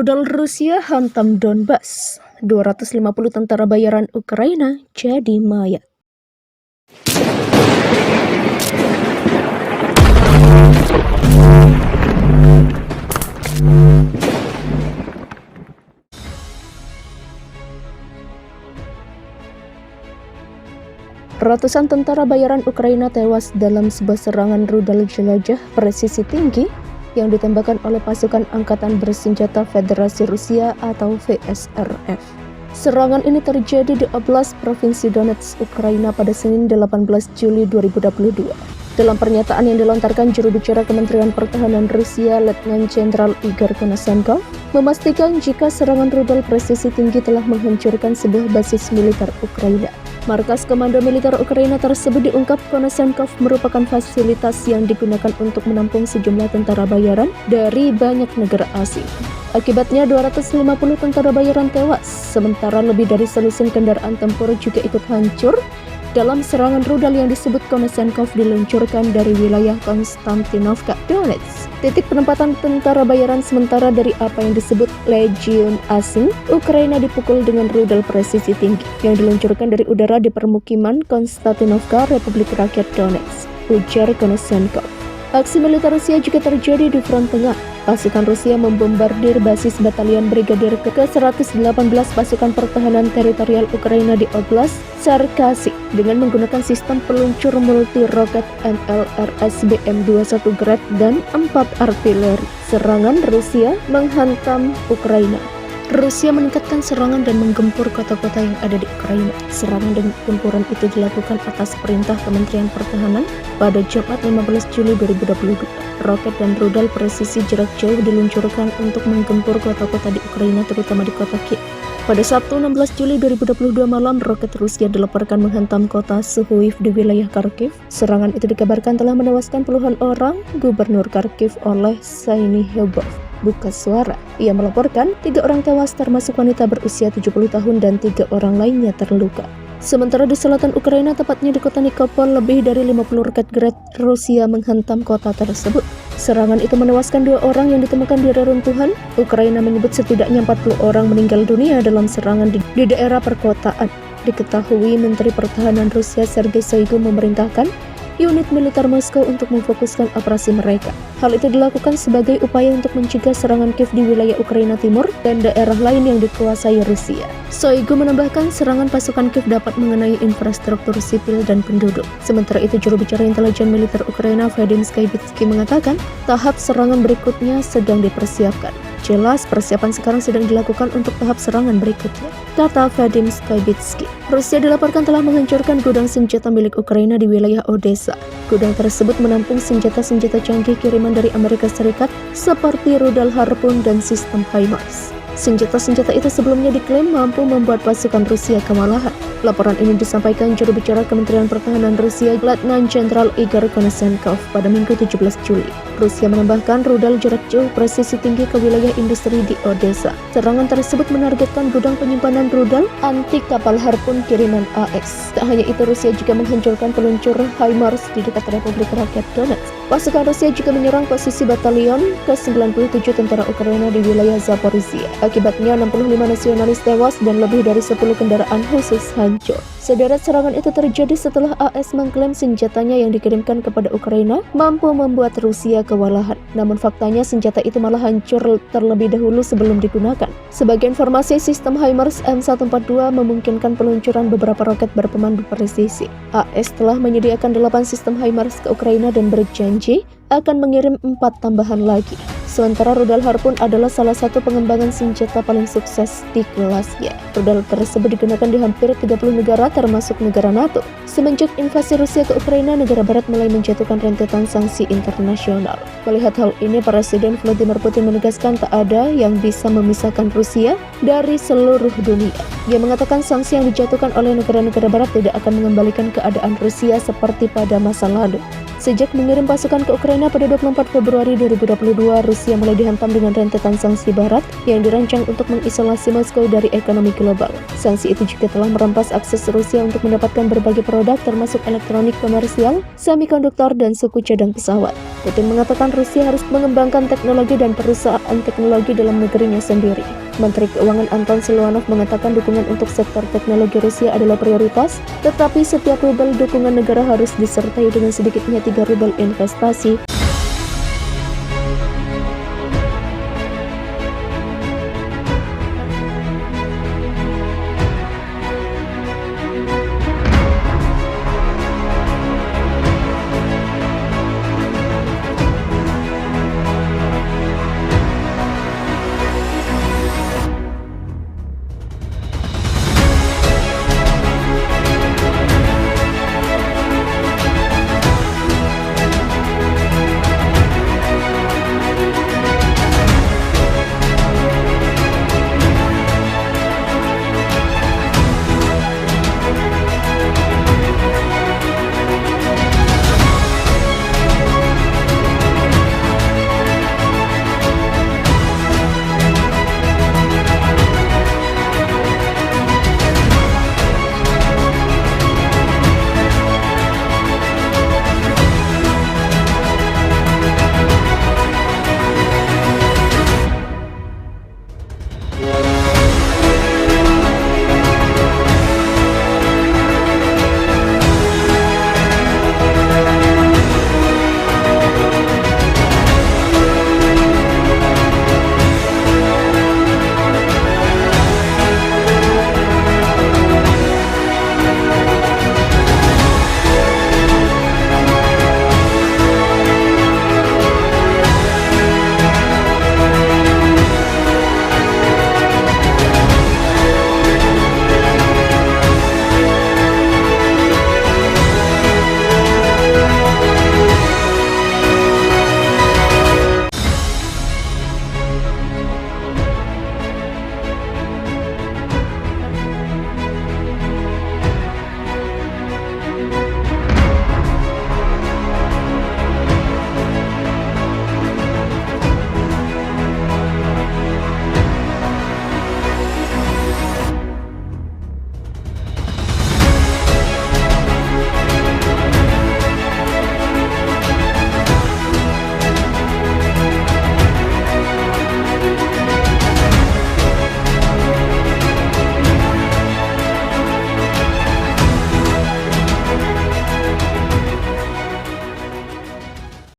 Rudal Rusia hantam Donbas. 250 tentara bayaran Ukraina jadi mayat. Ratusan tentara bayaran Ukraina tewas dalam sebuah serangan rudal jelajah presisi tinggi yang ditembakkan oleh pasukan angkatan bersenjata Federasi Rusia atau VSRF. Serangan ini terjadi di Oblast Provinsi Donetsk, Ukraina pada Senin 18 Juli 2022. Dalam pernyataan yang dilontarkan juru bicara Kementerian Pertahanan Rusia, Letnan Jenderal Igor Konashenkov, memastikan jika serangan rudal presisi tinggi telah menghancurkan sebuah basis militer Ukraina. Markas Komando Militer Ukraina tersebut diungkap Konashenkov merupakan fasilitas yang digunakan untuk menampung sejumlah tentara bayaran dari banyak negara asing. Akibatnya 250 tentara bayaran tewas, sementara lebih dari selusin kendaraan tempur juga ikut hancur dalam serangan rudal yang disebut Konashenkov diluncurkan dari wilayah Konstantinovka, Donetsk. Titik penempatan tentara bayaran sementara dari apa yang disebut legion asing Ukraina dipukul dengan rudal presisi tinggi yang diluncurkan dari udara di permukiman Konstantinovka, Republik Rakyat Donetsk, ujar Konashenkov. Aksi militer Rusia juga terjadi di front tengah. Pasukan Rusia membombardir basis batalion Brigadir ke-118 pasukan pertahanan teritorial Ukraina di Oblast Cherkasy dengan menggunakan sistem peluncur multi-roket MLRS-BM-21 Grad dan 4 artileri. Serangan Rusia menghantam Ukraina. Rusia meningkatkan serangan dan menggempur kota-kota yang ada di Ukraina. Serangan dan gempuran itu dilakukan atas perintah Kementerian Pertahanan pada Jumat 15 Juli 2022. Roket dan rudal presisi jarak jauh diluncurkan untuk menggempur kota-kota di Ukraina, terutama di kota Kiev. Pada Sabtu 16 Juli 2022 malam, roket Rusia dileparkan menghantam kota Suhuiv di wilayah Kharkiv. Serangan itu dikabarkan telah menewaskan puluhan orang. Gubernur Kharkiv Oleh Syniehubov buka suara. Ia melaporkan 3 orang tewas termasuk wanita berusia 70 tahun dan 3 orang lainnya terluka. Sementara di selatan Ukraina, tepatnya di kota Nikopol, lebih dari 50 roket Grad Rusia menghantam kota tersebut. Serangan itu menewaskan 2 orang yang ditemukan di reruntuhan. Ukraina menyebut setidaknya 40 orang meninggal dunia dalam serangan di daerah perkotaan. Diketahui Menteri Pertahanan Rusia Sergei Shoigu memerintahkan unit militer Moskow untuk memfokuskan operasi mereka. Hal itu dilakukan sebagai upaya untuk mencegah serangan Kiev di wilayah Ukraina Timur dan daerah lain yang dikuasai Rusia. Shoigu menambahkan serangan pasukan Kiev dapat mengenai infrastruktur sipil dan penduduk. Sementara itu, juru bicara intelijen militer Ukraina Vadim Skybitsky mengatakan tahap serangan berikutnya sedang dipersiapkan. Jelas, persiapan sekarang sedang dilakukan untuk tahap serangan berikutnya, kata Vadim Skybitsky. Rusia dilaporkan telah menghancurkan gudang senjata milik Ukraina di wilayah Odessa. Gudang tersebut menampung senjata-senjata canggih kiriman dari Amerika Serikat seperti rudal Harpoon dan sistem HIMARS. Senjata-senjata itu sebelumnya diklaim mampu membuat pasukan Rusia kewalahan. Laporan ini disampaikan juru bicara Kementerian Pertahanan Rusia, Letnan Jenderal Igor Konashenkov pada Minggu 17 Juli. Rusia menambahkan rudal jarak jauh presisi tinggi ke wilayah industri di Odessa. Serangan tersebut menargetkan gudang penyimpanan rudal anti kapal Harpoon kiriman AS. Tak hanya itu, Rusia juga menghancurkan peluncur HIMARS di dekat Republik Rakyat Donetsk. Pasukan Rusia juga menyerang posisi batalion ke-97 tentara Ukraina di wilayah Zaporizhia. Akibatnya 65 nasionalis tewas dan lebih dari 10 kendaraan khusus hancur. Sederet serangan itu terjadi setelah AS mengklaim senjatanya yang dikirimkan kepada Ukraina mampu membuat Rusia kewalahan. Namun faktanya senjata itu malah hancur terlebih dahulu sebelum digunakan. Sebagai informasi, sistem HIMARS M142 memungkinkan peluncuran beberapa roket berpemandu presisi. AS telah menyediakan 8 sistem HIMARS ke Ukraina dan berjanji akan mengirim 4 tambahan lagi. Sementara rudal Harpoon adalah salah satu pengembangan senjata paling sukses di kelasnya. Rudal tersebut digunakan di hampir 30 negara termasuk negara NATO. Semenjak invasi Rusia ke Ukraina, negara barat mulai menjatuhkan rentetan sanksi internasional. Melihat hal ini, Presiden Vladimir Putin menegaskan tak ada yang bisa memisahkan Rusia dari seluruh dunia. Dia mengatakan sanksi yang dijatuhkan oleh negara-negara barat tidak akan mengembalikan keadaan Rusia seperti pada masa lalu. Sejak mengirim pasukan ke Ukraina pada 24 Februari 2022, Rusia mulai dihantam dengan rentetan sanksi Barat yang dirancang untuk mengisolasi Moskow dari ekonomi global. Sanksi itu juga telah merampas akses Rusia untuk mendapatkan berbagai produk termasuk elektronik komersial, semikonduktor, dan suku cadang pesawat. Putin mengatakan Rusia harus mengembangkan teknologi dan perusahaan teknologi dalam negerinya sendiri. Menteri Keuangan Anton Siluanov mengatakan dukungan untuk sektor teknologi Rusia adalah prioritas, tetapi setiap rubel dukungan negara harus disertai dengan sedikitnya 3 rubel investasi.